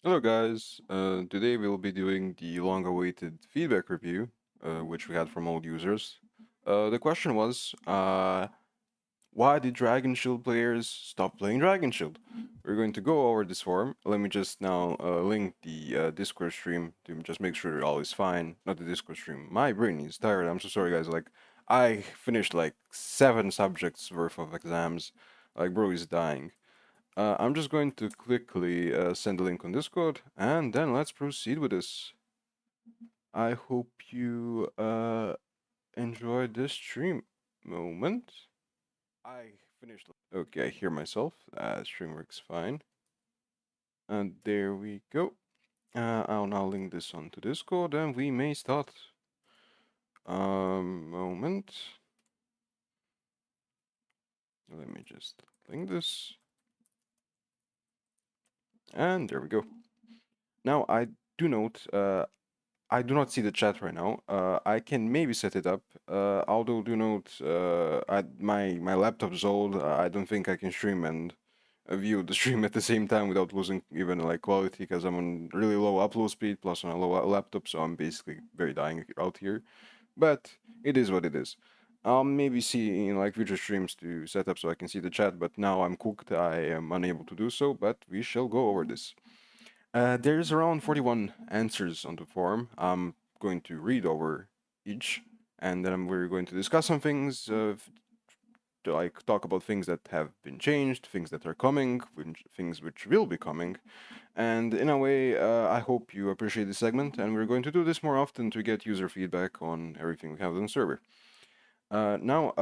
Hello guys, today we'll be doing the long-awaited feedback review, which we had from old users. The question was, why did Dragon Shield players stop playing Dragon Shield? We're going to go over this forum. Let me just now link the Discord stream to just make sure all is fine. Not the Discord stream. My brain is tired. I'm so sorry, guys. Like, I finished like 7 subjects worth of exams. Like, bro is dying. I'm just going to quickly send a link on Discord, and then let's proceed with this. I hope you enjoyed this stream moment. I finished. Okay, I hear myself. Stream works fine. And there we go. I'll now link this onto Discord, and we may start. Moment. Let me just link this. And there we go. Now, I do note, I do not see the chat right now. I can maybe set it up. Although do note, my laptop's old. I don't think I can stream and view the stream at the same time without losing even like quality because I'm on really low upload speed plus on a low laptop, so I'm basically very dying out here. But it is what it is. I'll maybe see in like future streams to set up so I can see the chat, but now I'm cooked. I am unable to do so, but we shall go over this. There's around 41 answers on the forum. I'm going to read over each, and then we're going to discuss some things, to like talk about things that have been changed, things that are coming, things which will be coming. And in a way, I hope you appreciate this segment, and we're going to do this more often to get user feedback on everything we have on the server. Now,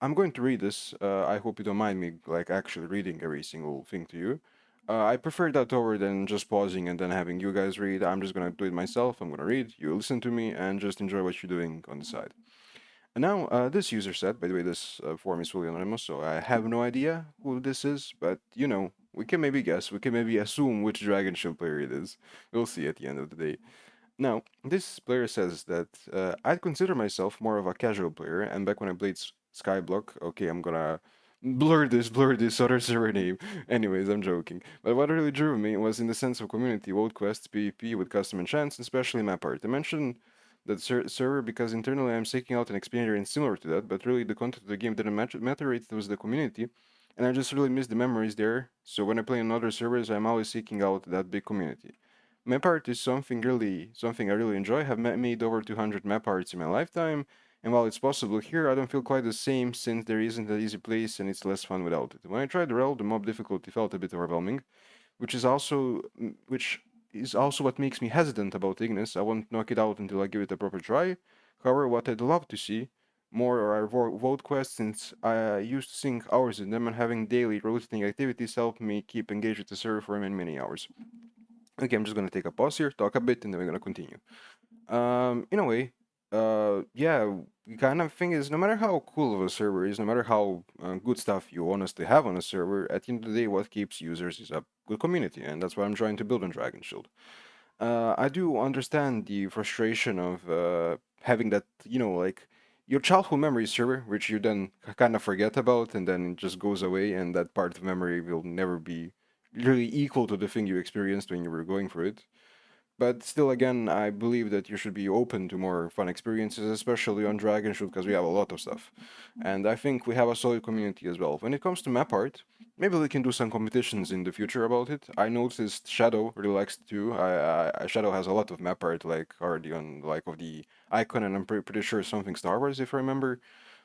I'm going to read this. I hope you don't mind me like actually reading every single thing to you. I prefer that over than just pausing and then having you guys read. I'm just gonna do it myself. I'm gonna read. You listen to me and just enjoy what you're doing on the side. And now, this user said, by the way, this form is fully anonymous, so I have no idea who this is, but you know, we can maybe guess. We can maybe assume which Dragon Shield player it is. We'll see at the end of the day. Now, this player says that I'd consider myself more of a casual player, and back when I played Skyblock, okay, I'm gonna blur this other server name. Anyways, I'm joking. But what really drew me was in the sense of community, world quests, PvP with custom enchants, and especially map art. I mentioned that server because internally I'm seeking out an experience similar to that, but really the content of the game didn't matter, it was the community, and I just really miss the memories there. So when I play on other servers, I'm always seeking out that big community. Map art is something I really enjoy. I have made over 200 map arts in my lifetime, and while it's possible here, I don't feel quite the same since there isn't an easy place and it's less fun without it. When I tried Rel, the mob difficulty felt a bit overwhelming, which is also what makes me hesitant about Ignis. I won't knock it out until I give it a proper try. However, what I'd love to see more are vote quests since I used to sink hours in them and having daily rotating activities help me keep engaged with the server for many, many hours. Okay, I'm just gonna take a pause here, talk a bit, and then we're gonna continue. In a way, yeah, the kind of thing is no matter how cool of a server is, no matter how good stuff you honestly have on a server, at the end of the day, what keeps users is a good community, and that's what I'm trying to build on Dragon Shield. I do understand the frustration of having that, like your childhood memory server, which you then kind of forget about, and then it just goes away, and that part of memory will never be really equal to the thing you experienced when you were going through it. But still, again, I believe that you should be open to more fun experiences, especially on Dragon Shoot, because we have a lot of stuff. And I think we have a solid community as well. When it comes to map art, maybe we can do some competitions in the future about it. I noticed Shadow really likes it too. Shadow has a lot of map art, like already on like of the icon, and I'm pretty sure something Star Wars, if I remember.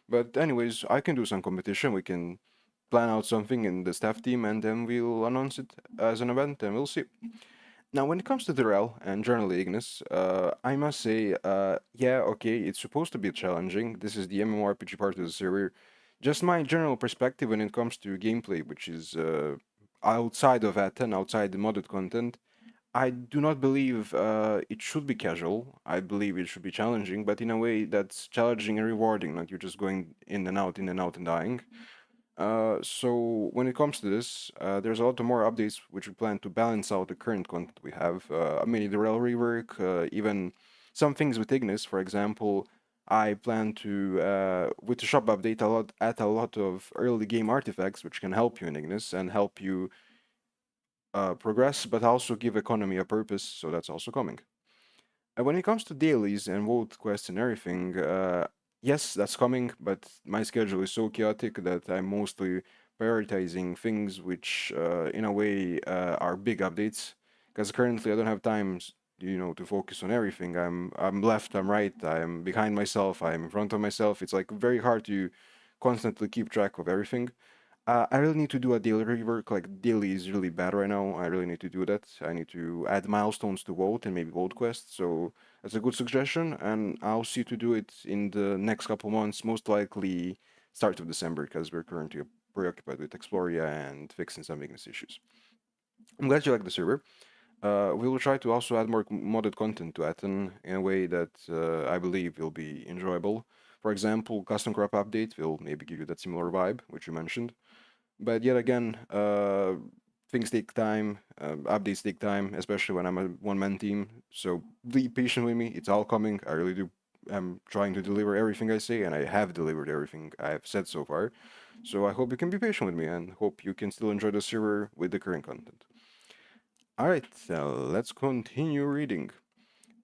But anyways, I can do some competition. We can plan out something in the staff team, and then we'll announce it as an event, and we'll see. Now, when it comes to the REL and generally Ignis, I must say, yeah, okay, it's supposed to be challenging. This is the MMORPG part of the server. Just my general perspective when it comes to gameplay, which is outside of Aten, outside the modded content, I do not believe it should be casual. I believe it should be challenging, but in a way that's challenging and rewarding, not you're just going in and out, and dying. So when it comes to this, there's a lot of more updates which we plan to balance out the current content we have. A mini Durell rework, even some things with Ignis, for example. I plan to, with the shop update, add a lot of early game artifacts which can help you in Ignis and help you progress, but also give economy a purpose. So that's also coming. When it comes to dailies and vote quests and everything, yes, that's coming, but my schedule is so chaotic that I'm mostly prioritizing things which, in a way, are big updates. Because currently I don't have time, to focus on everything. I'm left, I'm right, I'm behind myself, I'm in front of myself. It's like very hard to constantly keep track of everything. I really need to do a daily rework. Like daily is really bad right now. I really need to do that. I need to add milestones to vote and maybe vote quest. So that's a good suggestion, and I'll see to do it in the next couple months. Most likely start of December because we're currently preoccupied with Exploria and fixing some weakness issues. I'm glad you like the server. We will try to also add more modded content to Aten in a way that I believe will be enjoyable. For example, custom crop update will maybe give you that similar vibe, which you mentioned. But yet again, things take time. Updates take time, especially when I'm a one-man team. So be patient with me. It's all coming. I really do. I'm trying to deliver everything I say, and I have delivered everything I've said so far. So I hope you can be patient with me, and hope you can still enjoy the server with the current content. All right, let's continue reading.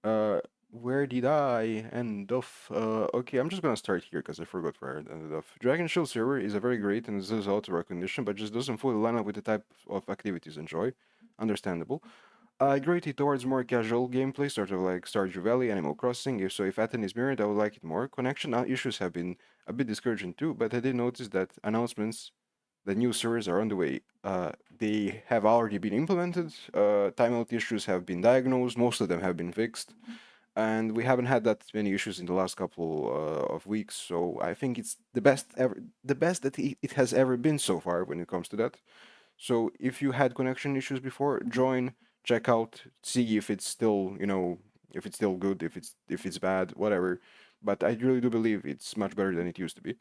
Uh, where did I end off? Okay, I'm just gonna start here because I forgot where I ended off. Dragon Shield server is a very great and deserves auto recognition, but just doesn't fully line up with the type of activities enjoy. Understandable. I gravity towards more casual gameplay, sort of like Stardew Valley, Animal Crossing. If so, if Athens is mirrored, I would like it more. Connection issues have been a bit discouraging too, but I did notice that announcements the new servers are on the way. They have already been implemented. Timeout issues have been diagnosed. Most of them have been fixed, and we haven't had that many issues in the last couple of weeks. So I think it's the best ever, the best that it has ever been so far when it comes to that. So if you had connection issues before, join, check out, see if it's still, if it's still good, if it's bad, whatever. But I really do believe it's much better than it used to be.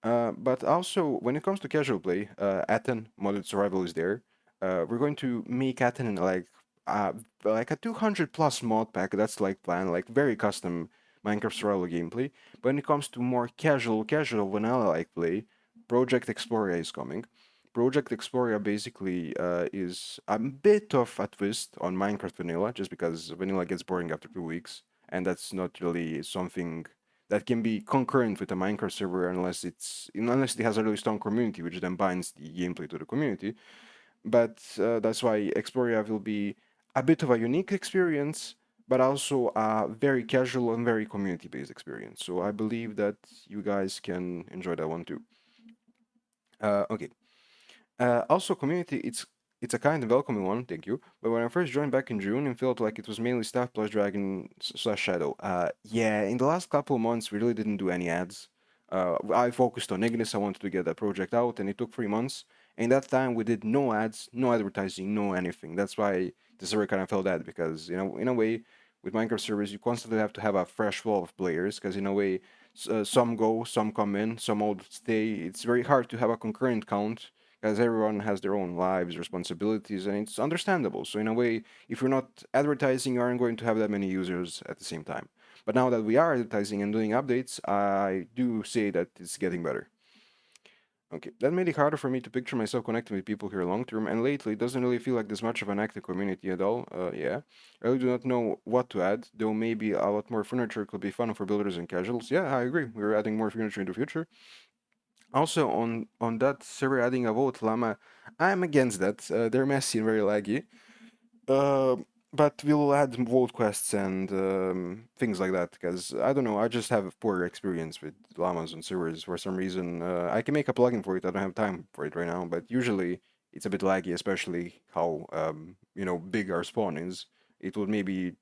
But also, when it comes to casual play, Aten modded survival is there. We're going to make Aten like a 200 plus mod pack. That's like plan, like very custom Minecraft survival gameplay. But when it comes to more casual vanilla like play, Project Exploria is coming. Project Exploria basically is a bit of a twist on Minecraft vanilla, just because vanilla gets boring after 2 weeks, and that's not really something that can be concurrent with a Minecraft server unless it has a really strong community, which then binds the gameplay to the community. But that's why Exploria will be a bit of a unique experience, but also a very casual and very community-based experience. So I believe that you guys can enjoy that one too. Okay. Also, community, it's a kind and welcoming one, thank you. But when I first joined back in June, it felt like it was mainly staff plus dragon slash shadow. Yeah, in the last couple of months, we really didn't do any ads. I focused on Ignis. I wanted to get that project out, and it took 3 months. In that time, we did no ads, no advertising, no anything. That's why the server kind of felt that because in a way, with Minecraft servers, you constantly have to have a fresh flow of players because in a way, some go, some come in, some old stay. It's very hard to have a concurrent count because everyone has their own lives, responsibilities, and it's understandable. So in a way, if you're not advertising, you aren't going to have that many users at the same time. But now that we are advertising and doing updates, I do say that it's getting better. Okay, that made it harder for me to picture myself connecting with people here long term, and lately it doesn't really feel like there's much of an active community at all. Yeah. I really do not know what to add, though maybe a lot more furniture could be fun for builders and casuals. Yeah, I agree. We're adding more furniture in the future. Also, on that server adding a vote llama, I'm against that. They're messy and very laggy. Uh, but we'll add vote quests and things like that because I don't know. I just have a poor experience with llamas on servers for some reason. I can make a plugin for it. I don't have time for it right now, but usually it's a bit laggy, especially how big our spawn is. It would maybe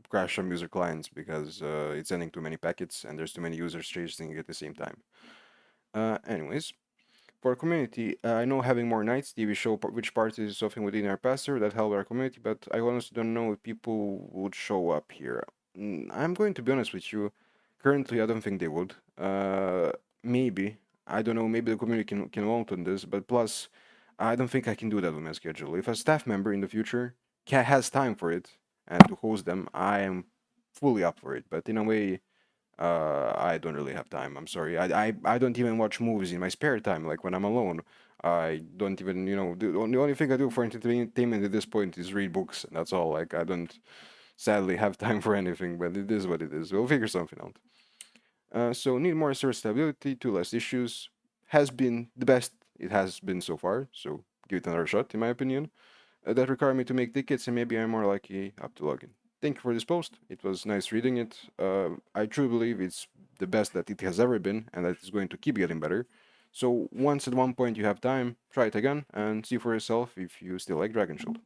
crash some user clients because it's sending too many packets and there's too many users chasing it at the same time. Anyways, for our community, I know having more nights TV show which parts is something within our pastor that help our community, but I honestly don't know if people would show up here. I'm going to be honest with you. Currently, I don't think they would. Maybe. I don't know. Maybe the community can vote on this, but plus, I don't think I can do that on my schedule. If a staff member in the future has time for it and to host them, I am fully up for it. But in a way, I don't really have time. I'm sorry. I don't even watch movies in my spare time, like when I'm alone. I don't even, the only thing I do for entertainment at this point is read books, and that's all. Like, I don't sadly have time for anything, but it is what it is. We'll figure something out. So need more server stability, two less issues. Has been the best it has been so far, so give it another shot, in my opinion. That require me to make tickets, and maybe I'm more likely up to login. Thank you for this post. It was nice reading it. I truly believe it's the best that it has ever been, and that it's going to keep getting better. So once at one point you have time, try it again and see for yourself if you still like Dragon Shield.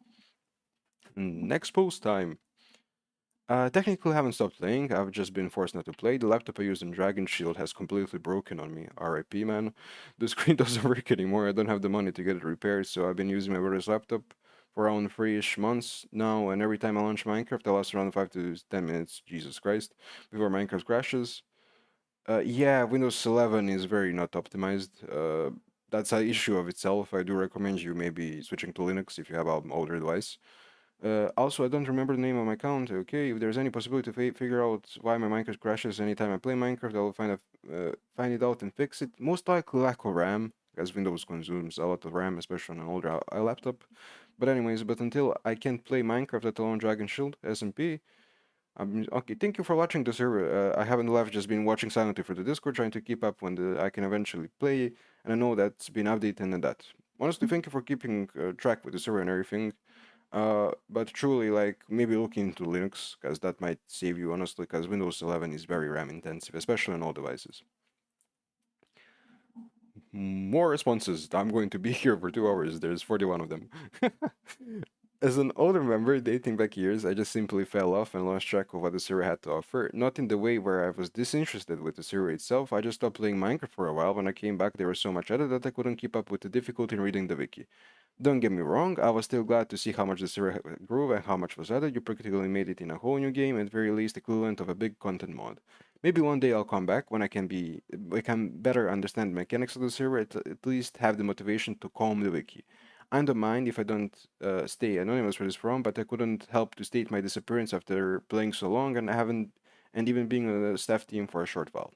Next post time. Technically, I haven't stopped playing. I've just been forced not to play. The laptop I use in Dragon Shield has completely broken on me. RIP, man. The screen doesn't work anymore. I don't have the money to get it repaired, so I've been using my brother's laptop for around 3-ish months now, and every time I launch Minecraft, I last around 5 to 10 minutes, Jesus Christ, before Minecraft crashes. Yeah, Windows 11 is very not optimized. That's an issue of itself. I do recommend you maybe switching to Linux if you have an older device. Also, I don't remember the name of my account. Okay, if there's any possibility to figure out why my Minecraft crashes anytime I play Minecraft, I'll find it out and fix it. Most likely lack of RAM, as Windows consumes a lot of RAM, especially on an older laptop. But anyways, until I can't play Minecraft, let alone Dragon Shield, SMP. Okay, thank you for watching the server. I haven't left, just been watching silently for the Discord, trying to keep up when I can eventually play, and I know that's been updated and that. Honestly, thank you for keeping track with the server and everything. But truly, like, maybe look into Linux, because that might save you, honestly, because Windows 11 is very RAM intensive, especially on all devices. More responses. I'm going to be here for 2 hours. There's 41 of them. As an older member dating back years, I just simply fell off and lost track of what the server had to offer. Not in the way where I was disinterested with the server itself, I just stopped playing Minecraft for a while. When I came back, there was so much added that I couldn't keep up with the difficulty in reading the wiki. Don't get me wrong, I was still glad to see how much the server grew and how much was added. You practically made it in a whole new game, at very least equivalent of a big content mod. Maybe one day I'll come back when I can better understand the mechanics of the server, at least have the motivation to comb the wiki. I don't mind if I don't stay anonymous for this forum, but I couldn't help to state my disappearance after playing so long and even being on the staff team for a short while.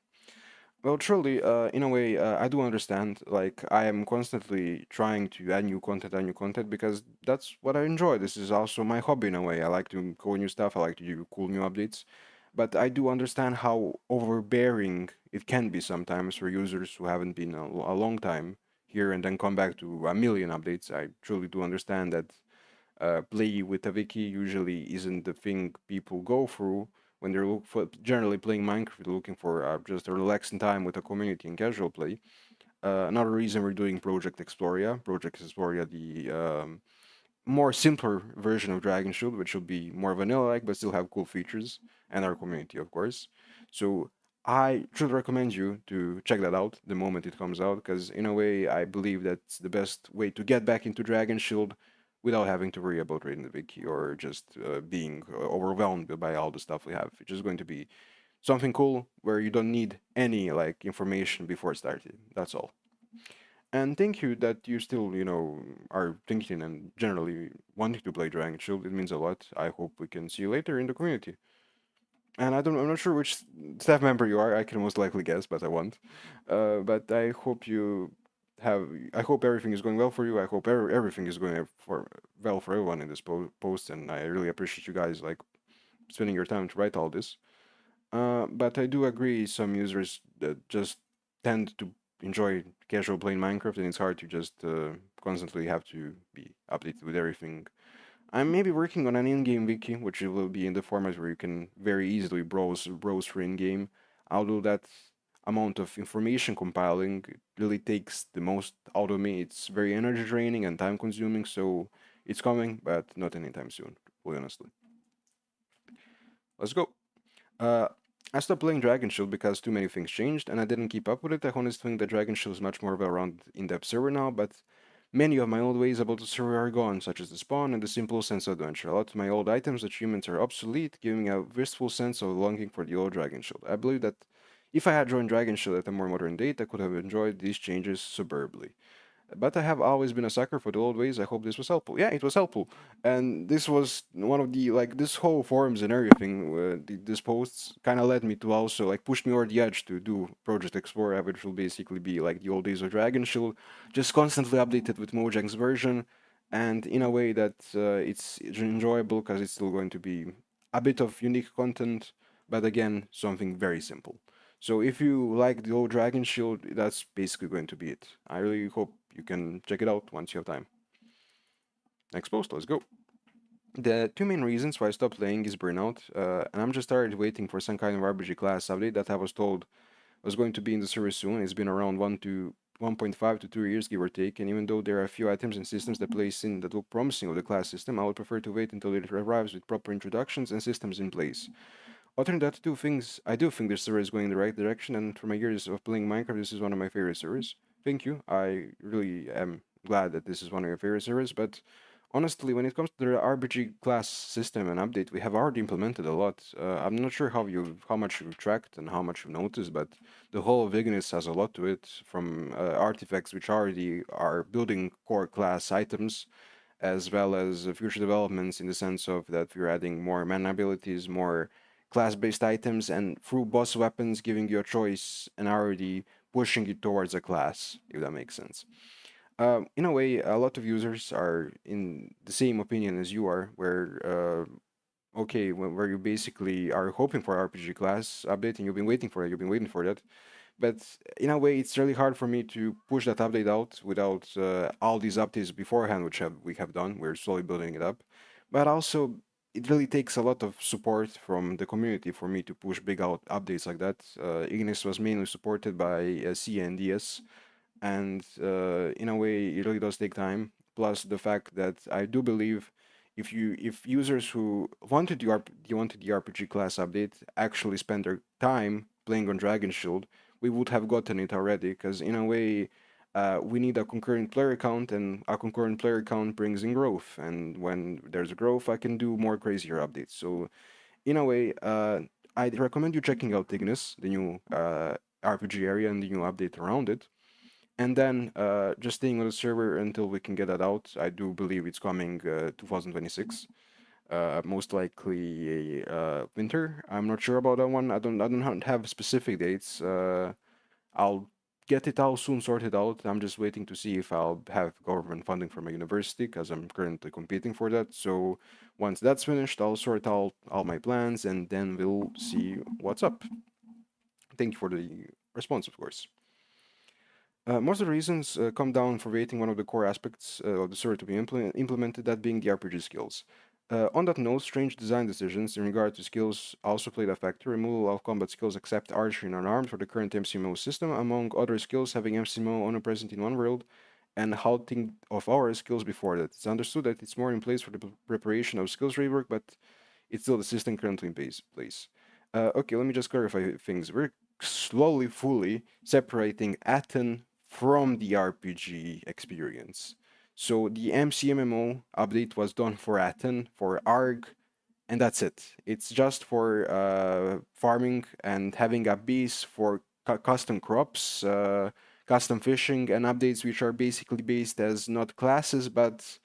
Well, truly, in a way, I do understand. Like, I am constantly trying to add new content, because that's what I enjoy. This is also my hobby in a way. I like to go new stuff. I like to do cool new updates. But I do understand how overbearing it can be sometimes for users who haven't been a long time here and then come back to a million updates. I truly do understand that play with a wiki usually isn't the thing people go through when they're generally playing Minecraft, looking for just a relaxing time with a community and casual play. Another reason we're doing Project Exploria, the more simpler version of Dragon Shield, which will be more vanilla-like but still have cool features, and our community, of course. So I should recommend you to check that out the moment it comes out, because in a way, I believe that's the best way to get back into Dragon Shield without having to worry about reading the wiki or just being overwhelmed by all the stuff we have. It's just going to be something cool where you don't need any like information before starting. That's all. And thank you that you still, are thinking and generally wanting to play Dragon Shield. It means a lot. I hope we can see you later in the community. And I'm not sure which staff member you are. I can most likely guess, but I won't. But I hope everything is going well for you. I hope everything is going well for everyone in this post. And I really appreciate you guys like spending your time to write all this. But I do agree, some users that just tend to enjoy casual playing Minecraft, and it's hard to just constantly have to be updated with everything. I'm maybe working on an in-game wiki, which will be in the format where you can very easily browse for in-game. Although that amount of information compiling really takes the most out of me. It's very energy draining and time consuming, so it's coming, but not anytime soon, fully honestly. Let's go. Uh, I stopped playing Dragon Shield because too many things changed, and I didn't keep up with it. I honestly think that Dragon Shield is much more of a round in-depth server now, but many of my old ways about the server are gone, such as the spawn and the simple sense of adventure. A lot of my old items, achievements are obsolete, giving me a wistful sense of longing for the old Dragon Shield. I believe that if I had joined Dragon Shield at a more modern date, I could have enjoyed these changes superbly. But I have always been a sucker for the old ways. I hope this was helpful. Yeah, it was helpful. And this was one of the, like, this whole forums and everything, this posts kind of led me to also, like, push me over the edge to do Project Explorer, which will basically be like the old days of Dragon Shield, just constantly updated with Mojang's version, and in a way that it's enjoyable because it's still going to be a bit of unique content, but again, something very simple. So if you like the old Dragon Shield, that's basically going to be it. I really hope you can check it out once you have time. Next post, let's go. The two main reasons why I stopped playing is burnout, and I'm just tired waiting for some kind of RPG class update that I was told was going to be in the service soon. It's been around 1.5 to 2 years, give or take, and even though there are a few items and systems that place in that look promising of the class system, I would prefer to wait until it arrives with proper introductions and systems in place. Other than that, two things, I do think this server is going in the right direction, and for my years of playing Minecraft, this is one of my favorite servers. Thank you. I really am glad that this is one of your favorite servers, but honestly, when it comes to the RPG class system and update, we have already implemented a lot. I'm not sure how much you've tracked and how much you've noticed, but the whole of Ignis has a lot to it, from artifacts which already are building core class items, as well as future developments in the sense of that we're adding more mana abilities, more class-based items, and through boss weapons giving you a choice and already pushing you towards a class, if that makes sense. In a way, a lot of users are in the same opinion as you are, where okay, where you basically are hoping for RPG class update and you've been waiting for it, you've been waiting for that. But in a way, it's really hard for me to push that update out without all these updates beforehand, which we have done. We're slowly building it up. But also, it really takes a lot of support from the community for me to push big out updates like that. Ignis was mainly supported by C and DS, and in a way it really does take time, plus the fact that I do believe if users who wanted the RPG class update actually spend their time playing on Dragon Shield, we would have gotten it already, because in a way we need a concurrent player count, and a concurrent player count brings in growth, and when there's growth I can do more crazier updates. So in a way, I'd recommend you checking out Ignis, the new RPG area and the new update around it, and then just staying on the server until we can get that out. I do believe it's coming 2026, most likely winter. I'm not sure about that one. I don't have specific dates. I'll get it all soon sorted out. I'm just waiting to see if I'll have government funding for my university, because I'm currently competing for that. So once that's finished, I'll sort out all my plans, and then we'll see what's up. Thank you for the response, of course. Most of the reasons come down for waiting one of the core aspects of the story to be implemented, that being the RPG skills. On that note, strange design decisions in regard to skills also played a factor. Removal of combat skills except archery and unarmed for the current MCMO system, among other skills having MCMO only present in one world, and halting of our skills before that. It's understood that it's more in place for the preparation of skills rework, but it's still the system currently in place. Okay, let me just clarify things. We're slowly, fully separating Aten from the RPG experience. So the MCMMO update was done for Aten, for ARG, and that's it. It's just for farming and having a base for custom crops, custom fishing, and updates which are basically based as not classes but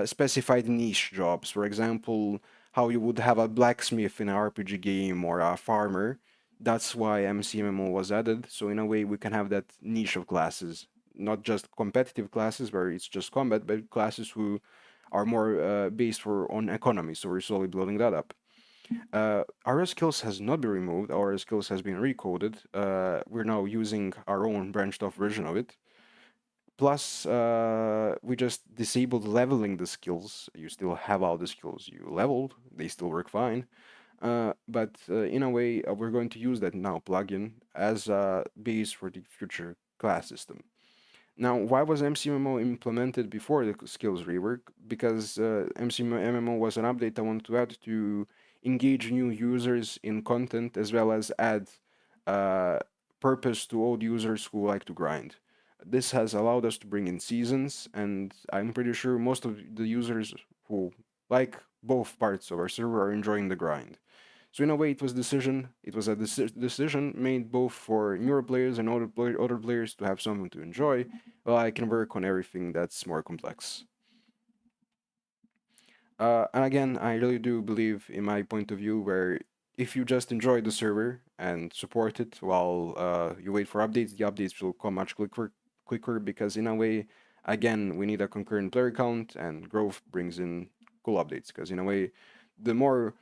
specified niche jobs. For example, how you would have a blacksmith in an RPG game or a farmer. That's why MCMMO was added. So in a way, we can have that niche of classes, not just competitive classes where it's just combat, but classes who are more based for on economy. So we're slowly building that up. Our skills has not been removed. Our skills has been recoded. We're now using our own branched off version of it. Plus, we just disabled leveling the skills. You still have all the skills you leveled, they still work fine. But in a way, we're going to use that now plugin as a base for the future class system. Now, why was MCMMO implemented before the skills rework? Because MCMMO was an update I wanted to add to engage new users in content, as well as add uh, purpose to old users who like to grind. This has allowed us to bring in seasons, and I'm pretty sure most of the users who like both parts of our server are enjoying the grind. So in a way, it was a decision made both for newer players and older players to have something to enjoy, while I can work on everything that's more complex. And again, I really do believe in my point of view where if you just enjoy the server and support it while you wait for updates, the updates will come much quicker because in a way, again, we need a concurrent player count and growth brings in cool updates because in a way, the more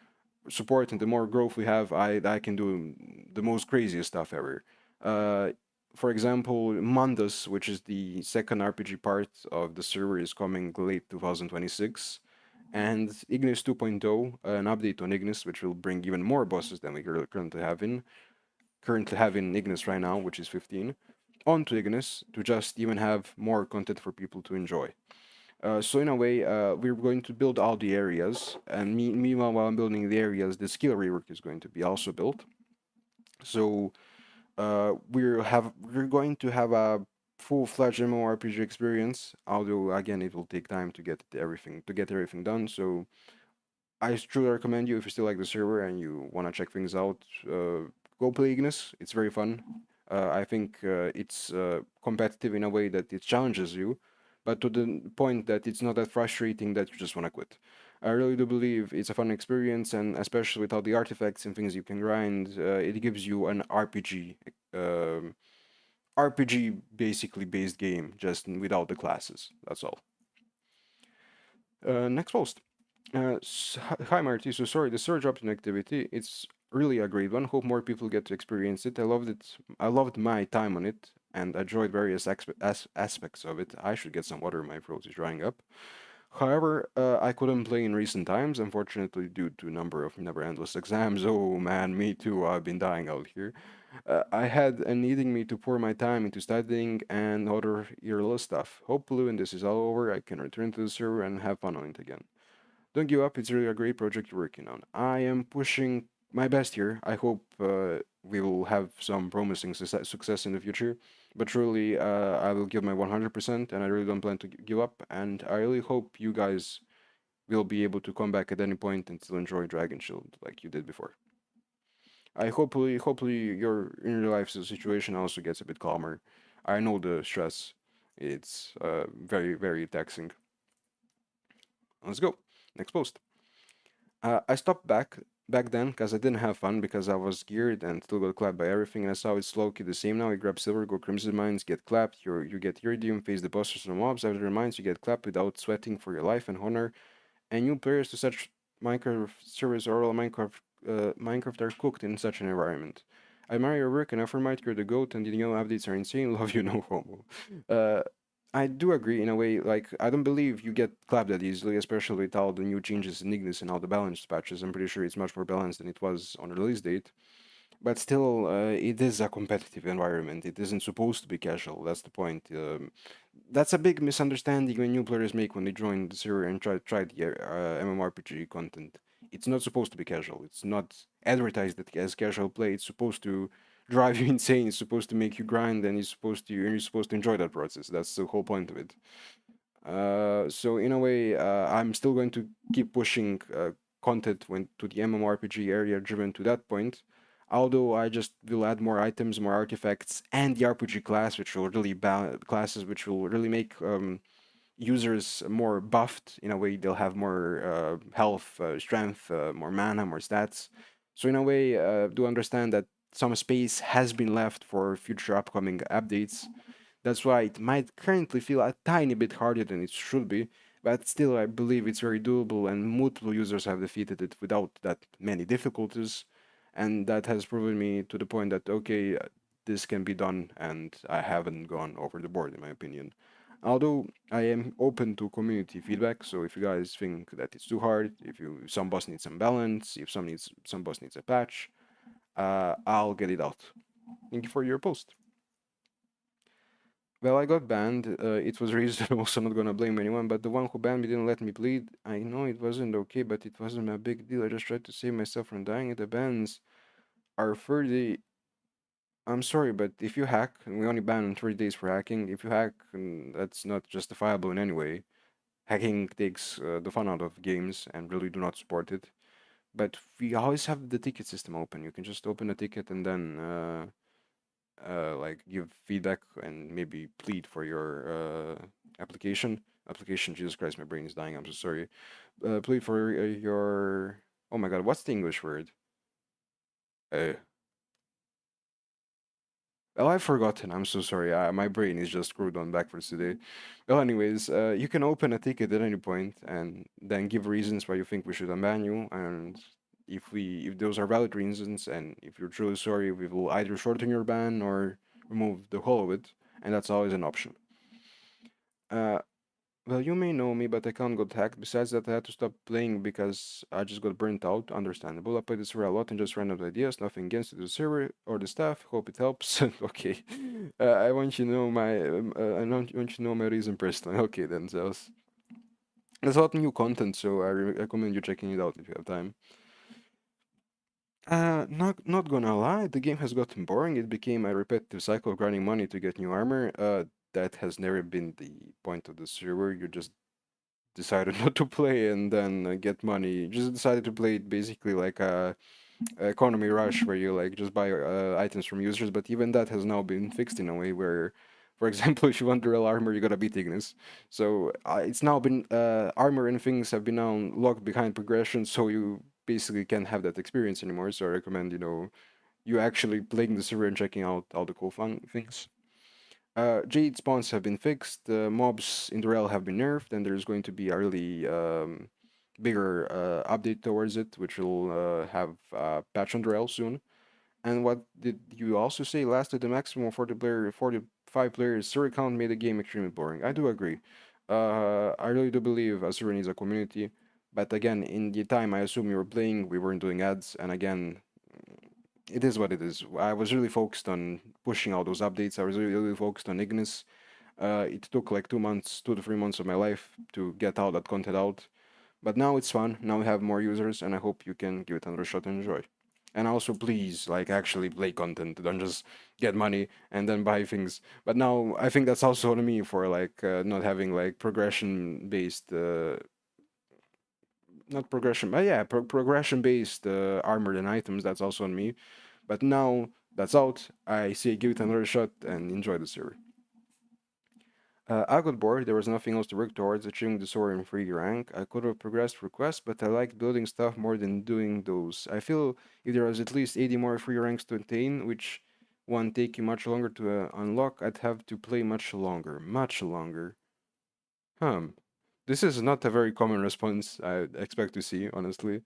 support and the more growth we have, I can do the most craziest stuff ever. Uh, for example, Mundus, which is the second RPG part of the server, is coming late 2026 and Ignis 2.0, an update on Ignis, which will bring even more bosses than we currently have in Ignis right now, which is 15, onto Ignis to just even have more content for people to enjoy. So in a way, we're going to build all the areas, and meanwhile, while I'm building the areas, the skill rework is going to be also built. So we're going to have a full-fledged MMORPG experience. Although again, it will take time to get everything done. So I truly recommend you if you still like the server and you want to check things out, go play Ignis. It's very fun. I think it's competitive in a way that it challenges you, but to the point that it's not that frustrating that you just want to quit. I really do believe it's a fun experience, and especially with all the artifacts and things you can grind, it gives you an RPG basically based game, just without the classes. That's all. Next post. Hi Marty, so sorry, the surge up in activity, it's really a great one. Hope more people get to experience it. I loved it. I loved my time on it and enjoyed various aspects of it. I should get some water, my throat is drying up. However, I couldn't play in recent times, unfortunately, due to a number of never endless exams. Oh man, me too, I've been dying out here. I had a needing me to pour my time into studying and other irrelevant stuff. Hopefully, when this is all over, I can return to the server and have fun on it again. Don't give up, it's really a great project you're working on. I am pushing my best here. I hope we will have some promising success in the future. But truly, I will give my 100%, and I really don't plan to give up. And I really hope you guys will be able to come back at any point and still enjoy Dragon Shield like you did before. Hopefully, your in real life situation also gets a bit calmer. I know the stress; it's very taxing. Let's go. Next post. I stopped back then because I didn't have fun because I was geared and still got clapped by everything, and I saw it's low-key the same now. You grab silver, go crimson mines, get clapped, you get iridium, face the bosses and mobs. After the mines, you get clapped without sweating for your life and honor. And new players to such Minecraft servers or all Minecraft are cooked in such an environment. I admire your work and affirmate you're the goat and the new updates are insane. Love you, no homo. Uh, I do agree in a way. Like I don't believe you get clapped that easily, especially with all the new changes in Ignis and all the balance patches. I'm pretty sure it's much more balanced than it was on release date. But still, it is a competitive environment. It isn't supposed to be casual. That's the point. That's a big misunderstanding when new players make when they join the server and try the MMORPG content. It's not supposed to be casual. It's not advertised as casual play. It's supposed to drive you insane. It's supposed to make you grind, and you're supposed to enjoy that process. That's the whole point of it. So in a way, I'm still going to keep pushing content when to the MMORPG area driven to that point. Although I just will add more items, more artifacts, and the RPG class, which will really classes which will really make users more buffed. In a way, they'll have more health, strength, more mana, more stats. So in a way, do understand that some space has been left for future upcoming updates. That's why it might currently feel a tiny bit harder than it should be, but still I believe it's very doable and multiple users have defeated it without that many difficulties. And that has proven me to the point that, okay, this can be done and I haven't gone over the board in my opinion. Although I am open to community feedback, so if you guys think that it's too hard, if some boss needs some balance, if some boss needs a patch, I'll get it out. Thank you for your post. Well, I got banned. It was reasonable, so I'm not gonna blame anyone. But the one who banned me didn't let me bleed. I know it wasn't okay, but it wasn't a big deal. I just tried to save myself from dying. The bans are 30. I'm sorry, but if you hack, and we only ban on 30 days for hacking, if you hack, that's not justifiable in any way. Hacking takes the fun out of games and really do not support it. but we always have the ticket system open. You can just open a ticket and then like give feedback and maybe plead for your application. Application, Jesus Christ, my brain is dying. I'm so sorry. Plead for your. Oh my God, what's the English word? Uh, well, I've forgotten. I'm so sorry. My brain is just screwed on backwards today. Well, anyways, you can open a ticket at any point and then give reasons why you think we should unban you. And if those are valid reasons, and if you're truly sorry, we will either shorten your ban or remove the whole of it, and that's always an option. Uh, well, you may know me, but I can't got hacked. Besides that, I had to stop playing because I just got burnt out. Understandable. I played this server a lot and just ran out of ideas. Nothing against the server or the staff. Hope it helps. Okay. I want you to know my. I want you to know my reason personally. Okay, then. So there's a lot of new content, so I recommend you checking it out if you have time. Not gonna lie, the game has gotten boring. It became a repetitive cycle of grinding money to get new armor. That has never been the point of the server. You just decided not to play and then get money. Just decided to play it basically like a economy rush where you like just buy items from users. But even that has now been fixed in a way where, for example, if you want the real armor, you gotta beat Ignis. So it's now been armor and things have been now locked behind progression, so you basically can't have that experience anymore. So I recommend you actually playing the server and checking out all the cool fun things. Jade spawns have been fixed, mobs in the rel have been nerfed, and there's going to be a really bigger update towards it, which will have a patch on the rel soon. And what did you also say? Last the maximum 45 players server count made the game extremely boring. I do agree. I really do believe a server needs a community, but again, in the time I assume you were playing, we weren't doing ads, and again, it is what it is. I was really focused on pushing out those updates. I was really focused on Ignis. It took like 2 months, 2 to 3 months of my life to get all that content out. But now it's fun. Now we have more users, and I hope you can give it another shot and enjoy. And also, please, like, actually play content. Don't just get money and then buy things. But now I think that's also on me for like not having like progression based, not progression, but yeah, progression based armor and items. That's also on me. But now that's out. I say give it another shot and enjoy the server. I got bored, there was nothing else to work towards, achieving the sword in free rank. I could have progressed for quests, but I liked building stuff more than doing those. I feel if there was at least 80 more free ranks to attain, which one taking much longer to unlock, I'd have to play much longer. Much longer. Hmm. This is not a very common response I expect to see, honestly.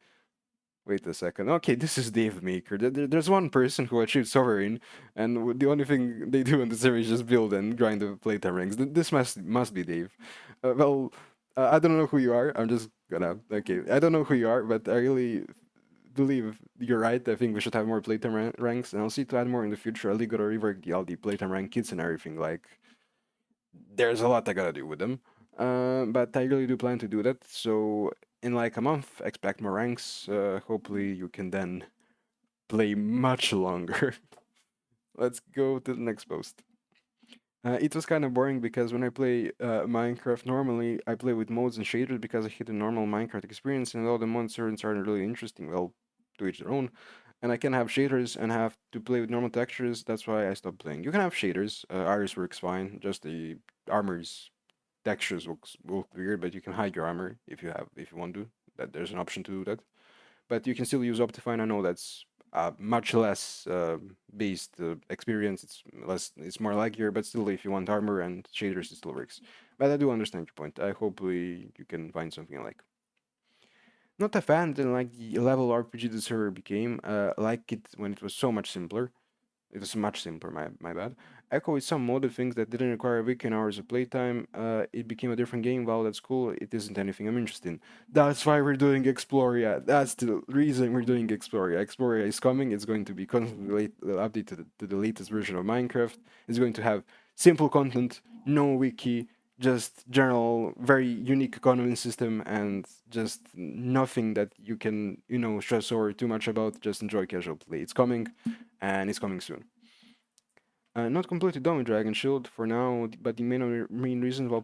Wait a second. Okay, this is Dave Maker. There's one person who achieved Sovereign, and the only thing they do in the series is just build and grind the playtime ranks. This must be Dave. Well, I don't know who you are. I'm just gonna. Okay, I don't know who you are, but I really believe you're right. I think we should have more playtime ranks, and I'll see to add more in the future. I'll gotta rework all the playtime rank kits and everything. Like, there's a lot I gotta do with them. But I really do plan to do that. So in like a month, expect more ranks. Hopefully you can then play much longer. Let's go to the next post. It was kind of boring because when I play Minecraft normally, I play with mods and shaders because I hit a normal Minecraft experience, and all the mods aren't really interesting. Well, to each their own. And I can have shaders and have to play with normal textures. That's why I stopped playing. You can have shaders. Iris works fine. Just the armor's textures look weird, but you can hide your armor if you want to. That there's an option to do that. But you can still use Optifine. I know that's much less based experience. It's more laggier, but still, if you want armor and shaders, it still works. But I do understand your point. I hopefully you can find something I like. Not a fan, didn't like the level RPG the server became. Like it when it was so much simpler. It was much simpler, my bad. Echo with some modded things that didn't require weekend hours of playtime. It became a different game. While that's cool, it isn't anything I'm interested in. That's why we're doing Exploria. That's the reason we're doing Exploria. Exploria is coming. It's going to be constantly updated to the latest version of Minecraft. It's going to have simple content, no wiki, just general, very unique economy system, and just nothing that you can, stress over too much about. Just enjoy casual play. It's coming, and it's coming soon. Not completely done with Dragon Shield for now, but the main reason while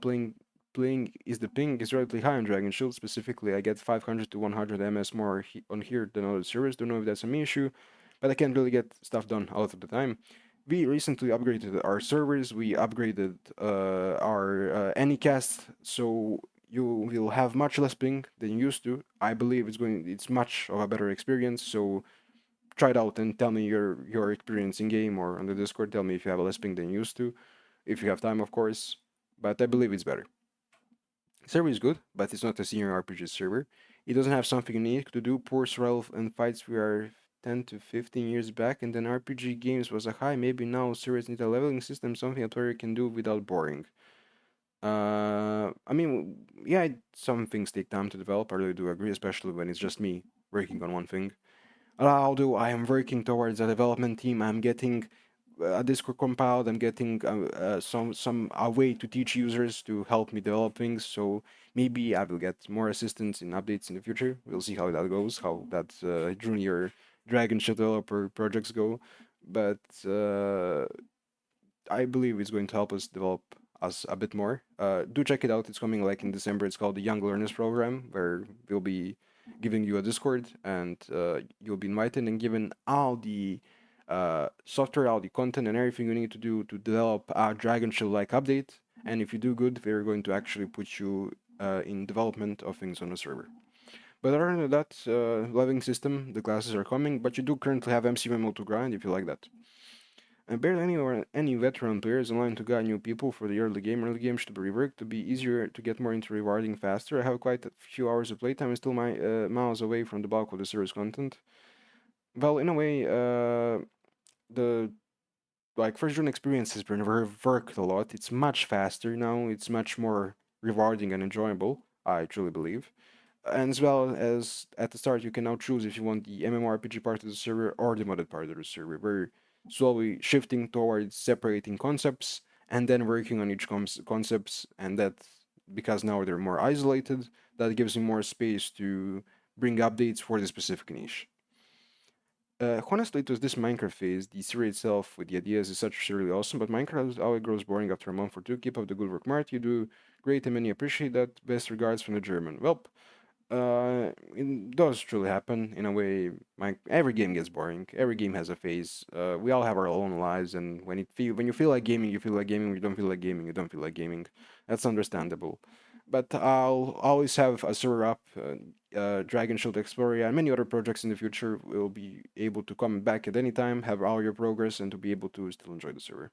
playing is the ping is relatively high on Dragon Shield. Specifically, I get 500 to 100 ms more on here than other servers. Don't know if that's an issue, but I can't really get stuff done a lot of the time. We recently upgraded our servers. We upgraded our Anycast, so you will have much less ping than you used to. I believe it's much of a better experience. So try it out and tell me your experience in game or on the Discord. Tell me if you have a less ping than you used to, if you have time, of course. But I believe it's better. Server is good, but it's not a senior RPG server. It doesn't have something unique to do. Poor survival and fights we are 10 to 15 years back, and then RPG games was a high. Maybe now servers need a leveling system, something a player can do without boring. I mean, yeah, some things take time to develop. I really do agree, especially when it's just me working on one thing. Although I am working towards a development team, I'm getting a Discord compiled. I'm getting some a way to teach users to help me develop things. So maybe I will get more assistance in updates in the future. We'll see how that goes, how that junior Dragon Ship developer projects go. But I believe it's going to help us develop us a bit more. Do check it out. It's coming like in December. It's called the Young Learners Program, where we'll be giving you a Discord and you'll be invited and given all the software, all the content, and everything you need to do to develop a Dragon Shield like update. And if you do good, we're going to actually put you in development of things on the server. But other than that, leveling system, the classes are coming, but you do currently have MC Memo to grind if you like that. And barely any veteran players online to guide new people for the early game. Early game should be reworked to be easier to get more into rewarding faster. I have quite a few hours of playtime and still miles away from the bulk of the service content. Well, in a way, the like first run experience has been reworked a lot. It's much faster now. It's much more rewarding and enjoyable. I truly believe. And as well as at the start, you can now choose if you want the MMORPG part of the server or the modded part of the server. We're slowly shifting towards separating concepts and then working on each concepts, and that because now they're more isolated, that gives you more space to bring updates for the specific niche. Honestly, it was this Minecraft phase. The series itself, with the ideas, is such really awesome, but Minecraft always grows boring after a month or two. Keep up the good work, Mart. You do great, and many appreciate that. Best regards from the German. Well, it does truly happen in a way. Every game gets boring. Every game has a phase. We all have our own lives, and when you feel like gaming, you feel like gaming. When you don't feel like gaming, you don't feel like gaming. That's understandable. But I'll always have a server up. Dragon Shield Explorer and many other projects in the future will be able to come back at any time, have all your progress, and to be able to still enjoy the server.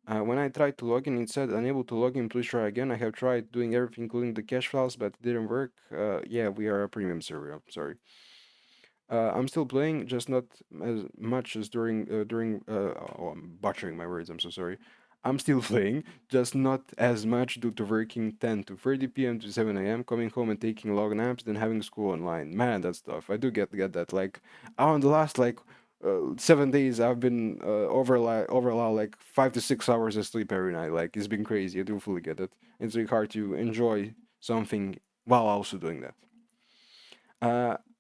When I tried to log in, it said unable to log in. Please try again. I have tried doing everything, including the cache files, but it didn't work. Yeah, we are a premium server. I'm sorry. I'm still playing, just not as much as during. Oh, I'm butchering my words. I'm so sorry. I'm still playing, just not as much due to working 10 to 30 p.m. to 7 a.m., coming home and taking long naps, then having school online. Man, that's tough. I do get that. Like, on the last 7 days, I've been overall like 5 to 6 hours of sleep every night. Like, it's been crazy. I do fully get it. It's really hard to enjoy something while also doing that.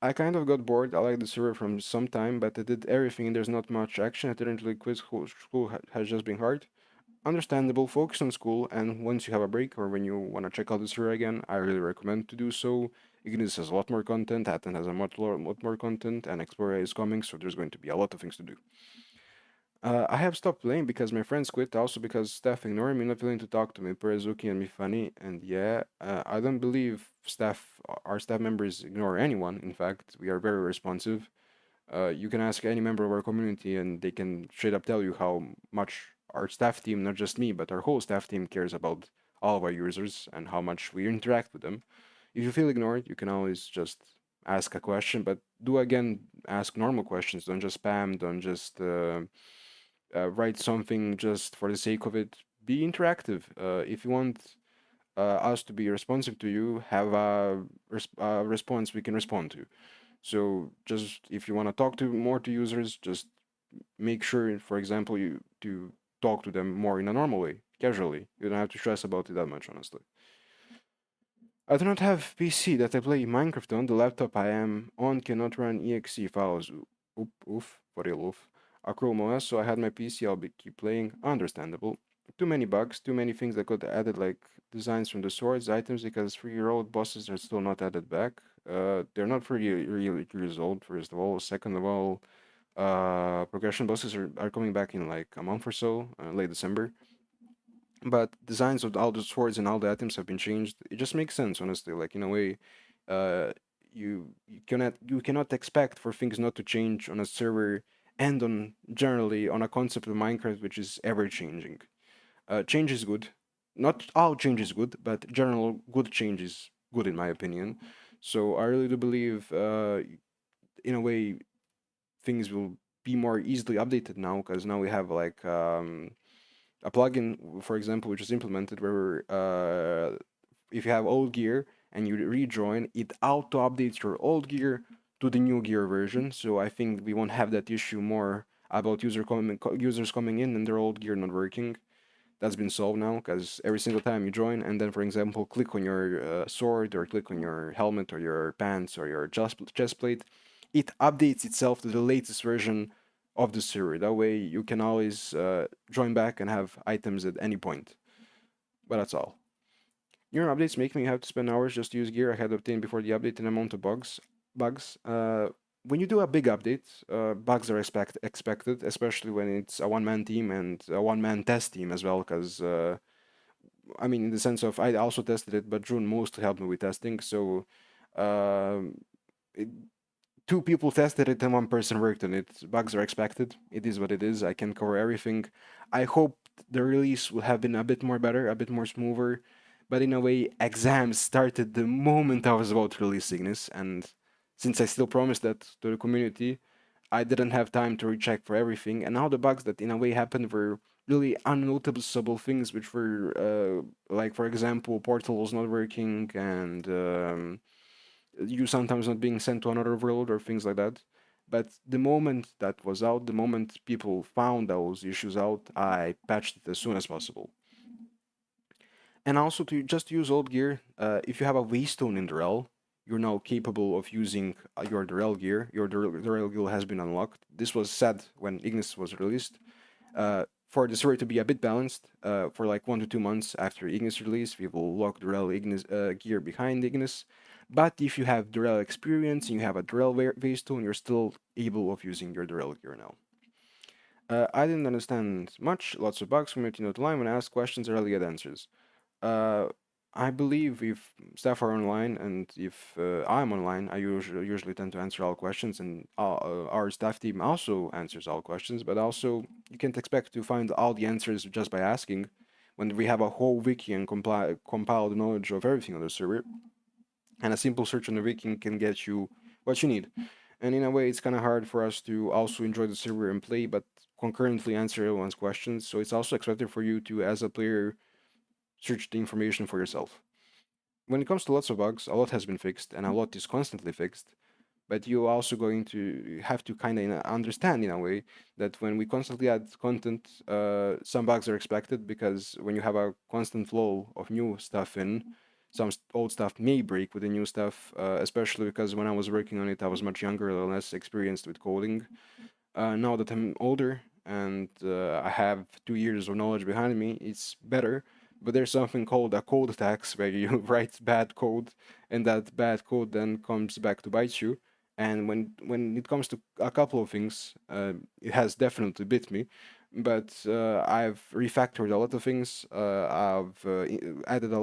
I kind of got bored. I like the server from some time, but I did everything and there's not much action. I didn't really quit school. Has just been hard. Understandable. Focus on school, and once you have a break or when you want to check out the server again, I really recommend to do so. Ignis has a lot more content. Atten has a lot more content, and Explorer is coming, so there's going to be a lot of things to do. I have stopped playing because my friends quit, also because staff ignore me, not willing to talk to me, Perezuki and me funny, and yeah, I don't believe our staff members ignore anyone. In fact, we are very responsive. You can ask any member of our community, and they can straight up tell you how much our staff team, not just me, but our whole staff team cares about all of our users and how much we interact with them. If you feel ignored, you can always just ask a question, but do again ask normal questions. Don't just spam. Don't just write something just for the sake of it. Be interactive. If you want us to be responsive to you, have a response we can respond to. So just if you want to talk to more to users, just make sure, for example, you to talk to them more in a normal way, casually. You don't have to stress about it that much, honestly. I do not have PC that I play Minecraft on. The laptop I am on cannot run exe files. Oof, for real, oof. A Chrome OS, so I had my PC. I'll be keep playing. Understandable. too many bugs, too many things that got added, like designs from the swords, items, because 3 year old bosses are still not added back. They're not 3 years old, first of all. Second of all, progression bosses are coming back in like a month or so, late December. But designs of all the swords and all the items have been changed. It just makes sense, honestly. Like in a way, uh, you cannot expect for things not to change on a server and on generally on a concept of Minecraft which is ever changing. Change is good. Not all change is good, but general good change is good in my opinion. So I really do believe, in a way, things will be more easily updated now because now we have like a plugin, for example, which is implemented where if you have old gear and you rejoin, it auto updates your old gear to the new gear version. So I think we won't have that issue more about users coming in and their old gear not working. That's been solved now because every single time you join and then, for example, click on your sword or click on your helmet or your pants or your chest plate, it updates itself to the latest version of the server. That way you can always join back and have items at any point. But that's all. Your updates make me have to spend hours just to use gear I had obtained before the update and amount of bugs. When you do a big update, bugs are expected, especially when it's a one-man team and a one-man test team as well. Because I mean, in the sense of I also tested it, but June mostly helped me with testing. So um, it, two people tested it and one person worked on it. Bugs are expected. It is what it is. I can cover everything. I hope the release would have been a bit more better, a bit more smoother. But in a way, exams started the moment I was about to release Cygnus, and since I still promised that to the community, I didn't have time to recheck for everything. And all the bugs that in a way happened were really unnoticeable things, which were like, for example, Portal was not working and you sometimes not being sent to another world or things like that. But the moment that was out, the moment people found those issues out, I patched it as soon as possible. And also to just use old gear, if you have a waystone in Durell, you're now capable of using your Durell gear. Your Durell gear has been unlocked. This was said when Ignis was released. For the story to be a bit balanced, for like 1 to 2 months after Ignis release, we will lock Durell Ignis gear behind Ignis. But if you have Durell experience and you have a Durell Waystone, you're still able of using your Durell gear now. I didn't understand much, lots of bugs, community note line. When I ask questions, I rarely get answers. Uh, I believe if staff are online and if I'm online, I usually tend to answer all questions, and our staff team also answers all questions. But also, you can't expect to find all the answers just by asking, when we have a whole wiki and compiled knowledge of everything on the server, and a simple search on the wiki can get you what you need. And in a way, it's kind of hard for us to also enjoy the server and play, but concurrently answer everyone's questions. So it's also expected for you to, as a player, search the information for yourself. When it comes to lots of bugs, a lot has been fixed and a lot is constantly fixed. But you're also going to have to kind of understand in a way that when we constantly add content, some bugs are expected because when you have a constant flow of new stuff in, some old stuff may break with the new stuff, especially because when I was working on it, I was much younger and less experienced with coding. Now that I'm older and I have 2 years of knowledge behind me, it's better. But there's something called a code tax where you write bad code, and that bad code then comes back to bite you. And when it comes to a couple of things, it has definitely bit me. But I've refactored a lot of things. I've added a lot